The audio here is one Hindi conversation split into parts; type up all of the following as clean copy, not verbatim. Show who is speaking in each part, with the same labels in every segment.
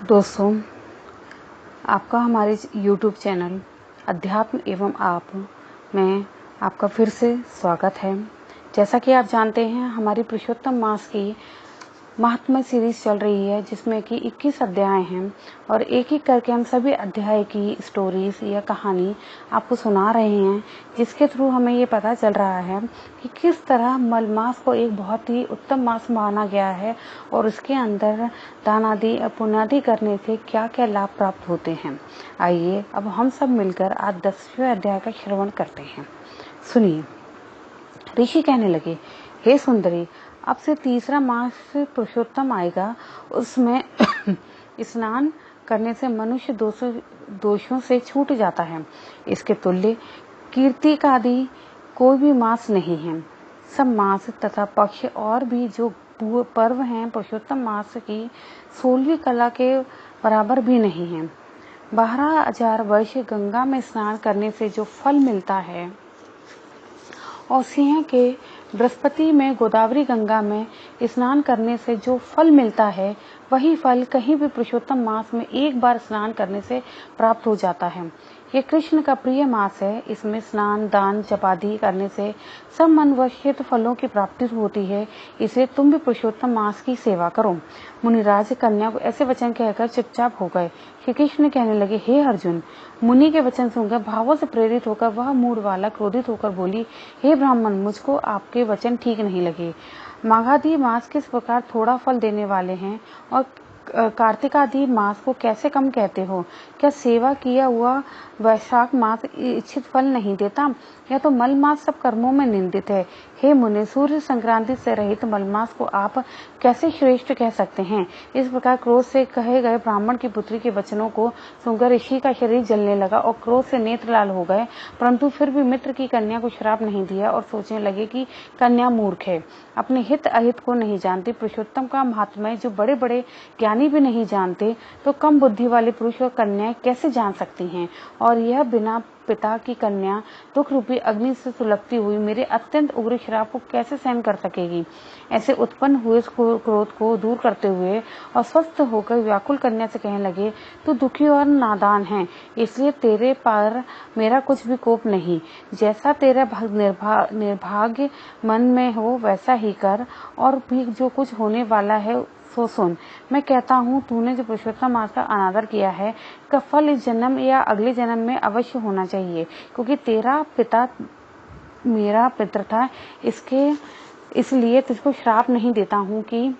Speaker 1: दोस्तों, आपका हमारे YouTube चैनल अध्यात्म एवं आप में आपका फिर से स्वागत है। जैसा कि आप जानते हैं, हमारी पुरुषोत्तम मास की महात्म्य सीरीज चल रही है, जिसमें कि 21 अध्याय हैं और एक एक करके हम सभी अध्याय की स्टोरीज या कहानी आपको सुना रहे हैं, जिसके थ्रू हमें ये पता चल रहा है कि किस तरह मल मास को एक बहुत ही उत्तम मास माना गया है और उसके अंदर दान आदि पुण्यादि करने से क्या क्या लाभ प्राप्त होते हैं। आइए अब हम सब मिलकर आज 10वें अध्याय का श्रवण करते हैं। सुनिए। ऋषि कहने लगे, हे सुंदरी, अब से तीसरा मास पुरुषोत्तम आएगा। उसमें स्नान करने से मनुष्य दोषों से छूट जाता है। इसके तुल्य कीर्ति का आदि कोई भी मास नहीं है। सब मास तथा पक्ष और भी जो पर्व हैं पुरुषोत्तम मास की 16वीं कला के बराबर भी नहीं है। 12,000 वर्ष गंगा में स्नान करने से जो फल मिलता है और सिंह के बृहस्पति में गोदावरी गंगा में स्नान करने से जो फल मिलता है, वही फल कहीं भी पुरुषोत्तम मास में एक बार स्नान करने से प्राप्त हो जाता है। ये कृष्ण का प्रिय मास है। इसमें स्नान, दान, जपादि करने से सब मनवशित फलों की प्राप्ति होती है। इसलिए तुम भी पुरुषोत्तम मास की सेवा करो। मुनिराज कन्या को ऐसे वचन कहकर चुपचाप हो गए। श्री कृष्ण कहने लगे, हे अर्जुन, मुनि के वचन सुनकर भावों से प्रेरित होकर वह मूढ़ बालक क्रोधित होकर बोली, हे ब्राह्मण, मुझको आपके वचन ठीक नहीं लगे। माघादि मास किस प्रकार थोड़ा फल देने वाले हैं और कार्तिकादि मास को कैसे कम कहते हो? क्या सेवा किया हुआ वैशाख मास इच्छित फल नहीं देता? या तो मल मास सब कर्मों में निंदित है। हे मुनि, सूर्य संक्रांति से रहित मल मास को आप कैसे श्रेष्ठ कह सकते हैं? इस प्रकार क्रोध से कहे गए ब्राह्मण की पुत्री के वचनों को सुनकर ऋषि का शरीर जलने लगा और क्रोध से नेत्र लाल हो गए, परंतु फिर भी मित्र की कन्या को श्राप नहीं दिया और सोचने लगे कि कन्या मूर्ख है, अपने हित अहित को नहीं जानती। पुरुषोत्तम का महात्म्य जो बड़े बड़े ज्ञानी भी नहीं जानते, तो कम बुद्धि वाले पुरुष और कन्याएं कैसे जान सकती हैं? और यह बिना पिता की कन्या दुख रूपी अग्नि से सुलगती हुई मेरे अत्यंत उग्र श्राप को कैसे सहन कर सकेगी? ऐसे उत्पन्न हुए क्रोध को दूर करते हुए और स्वस्थ होकर व्याकुल कन्या से कहने लगे, तू दुखी और नादान है, इसलिए तेरे पर मेरा कुछ भी कोप नहीं। जैसा तेरा निर्भाग्य मन में हो वैसा ही कर, और भी जो कुछ होने वाला है सो सुन। मैं कहता हूँ, तूने जो पुरुषोत्तम मास का अनादर किया है, का फल इस जन्म या अगले जन्म में अवश्य होना चाहिए, क्योंकि तेरा पिता मेरा पितर था। इसलिए तुझको श्राप नहीं देता हूँ कि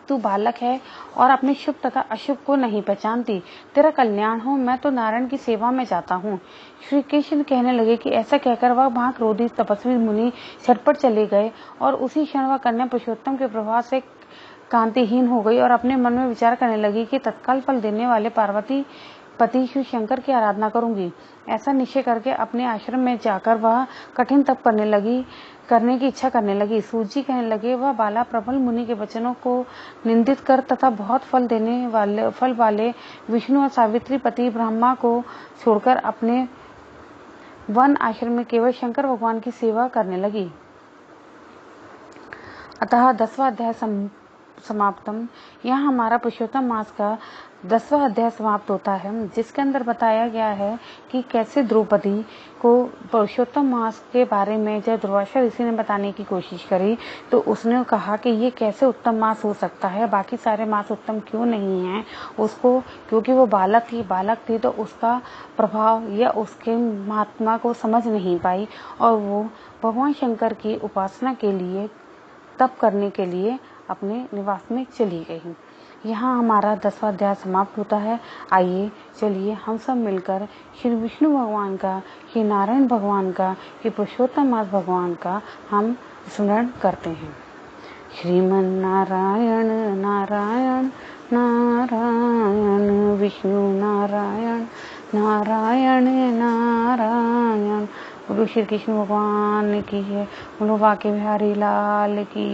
Speaker 1: तू बालक है और अपने शुभ तथा अशुभ को नहीं पहचानती। तेरा कल्याण हो, मैं तो नारायण की सेवा में जाता हूँ। श्री कृष्ण कहने लगे कि ऐसा कहकर वह वहां क्रोधित तपस्वी मुनि झटपट चले गए और उसी क्षण वह कन्या पुरुषोत्तम के प्रभाव से कांतिहीन हो गई और अपने मन में विचार करने लगी कि तत्काल फल देने वाले पार्वती पति शिव शंकर की आराधना करूंगी। ऐसा निश्चय करके अपने आश्रम में जाकर वह कठिन तप करने की इच्छा करने लगी। सूजी कहने लगे, वह बाला प्रबल मुनि के वचनों को निंदित कर तथा बहुत फल वाले विष्णु और सावित्री पति ब्रह्मा को छोड़कर अपने वन आश्रम में केवल शंकर भगवान की सेवा करने लगी। अतः 10वां अध्याय समाप्तम। यहाँ हमारा पुरुषोत्तम मास का 10वां अध्याय समाप्त होता है, जिसके अंदर बताया गया है कि कैसे द्रौपदी को पुरुषोत्तम मास के बारे में जब दुर्वासा ऋषि ने बताने की कोशिश करी, तो उसने कहा कि ये कैसे उत्तम मास हो सकता है, बाकी सारे मास उत्तम क्यों नहीं हैं उसको, क्योंकि वो बालक थी तो उसका प्रभाव या उसके महात्मा को समझ नहीं पाई और वो भगवान शंकर की उपासना के लिए, तप करने के लिए अपने निवास में चली गई। यहाँ हमारा 10वां अध्याय समाप्त होता है। आइए चलिए हम सब मिलकर श्री विष्णु भगवान का, श्री नारायण भगवान का, श्री पुरुषोत्तम मास भगवान का हम स्मरण करते हैं। श्रीमन नारायण नारायण नारायण, विष्णु नारायण नारायण नारायण। गुरु श्री कृष्ण भगवान की है। बोलो बांके बिहारी लाल की।